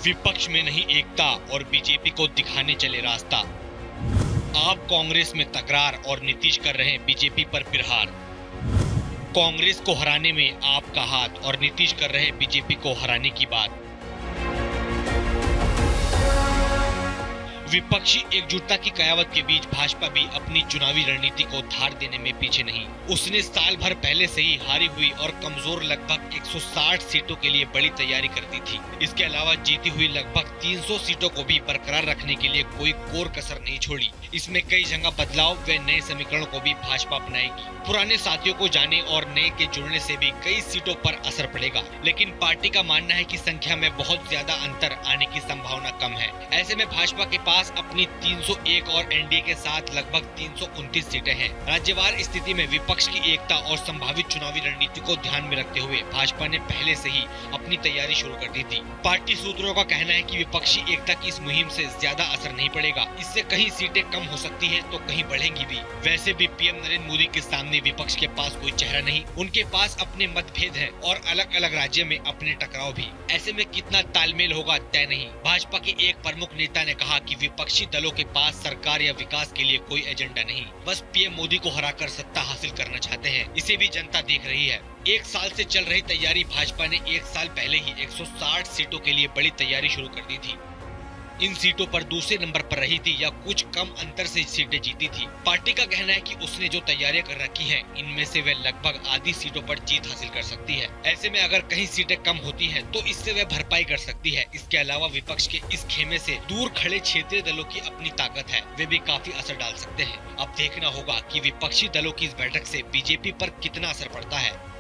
विपक्ष में नहीं एकता और बीजेपी को दिखाने चले रास्ता। आप कांग्रेस में तकरार और नीतीश कर रहे हैं बीजेपी पर प्रहार। कांग्रेस को हराने में आपका हाथ और नीतीश कर रहे हैं बीजेपी को हराने की बात। विपक्षी एकजुटता की कयावत के बीच भाजपा भी अपनी चुनावी रणनीति को धार देने में पीछे नहीं। उसने साल भर पहले से ही हारी हुई और कमजोर लगभग 160 सीटों के लिए बड़ी तैयारी कर दी थी। इसके अलावा जीती हुई लगभग 300 सीटों को भी बरकरार रखने के लिए कोई कोर कसर नहीं छोड़ी। इसमें कई जगह बदलाव व नए समीकरणों को भी भाजपा अपनाएगी। पुराने साथियों को जाने और नए के जुड़ने से भी कई सीटों पर असर पड़ेगा, लेकिन पार्टी का मानना है कि संख्या में बहुत ज्यादा अंतर आने की संभावना कम है। ऐसे में भाजपा के पास अपनी 301 और एनडीए के साथ लगभग 329 सीटें हैं। राज्यवार स्थिति में विपक्ष की एकता और संभावित चुनावी रणनीति को ध्यान में रखते हुए भाजपा ने पहले से ही अपनी तैयारी शुरू कर दी थी। पार्टी सूत्रों का कहना है कि विपक्षी एकता की इस मुहिम से ज्यादा असर नहीं पड़ेगा। इससे कहीं सीटें कम हो सकती है तो कहीं बढ़ेंगी भी। वैसे भी पीएम नरेंद्र मोदी के सामने विपक्ष के पास कोई चेहरा नहीं। उनके पास अपने मतभेद है और अलग अलग राज्य में अपने टकराव भी। ऐसे में कितना तालमेल होगा तय नहीं। भाजपा के एक प्रमुख नेता ने कहा कि विपक्षी दलों के पास सरकार या विकास के लिए कोई एजेंडा नहीं, बस पीएम मोदी को हराकर सत्ता हासिल करना चाहते हैं। इसे भी जनता देख रही है। एक साल से चल रही तैयारी भाजपा ने एक साल पहले ही 160 सीटों के लिए बड़ी तैयारी शुरू कर दी थी। इन सीटों पर दूसरे नंबर पर रही थी या कुछ कम अंतर से सीटें जीती थी। पार्टी का कहना है कि उसने जो तैयारियां कर रखी हैं, इनमें से वह लगभग आधी सीटों पर जीत हासिल कर सकती है। ऐसे में अगर कहीं सीटें कम होती हैं, तो इससे वह भरपाई कर सकती है। इसके अलावा विपक्ष के इस खेमे से दूर खड़े क्षेत्रीय दलों की अपनी ताकत है, वे भी काफी असर डाल सकते हैं। अब देखना होगा कि विपक्षी दलों की इस बैठक से बीजेपी पर कितना असर पड़ता है।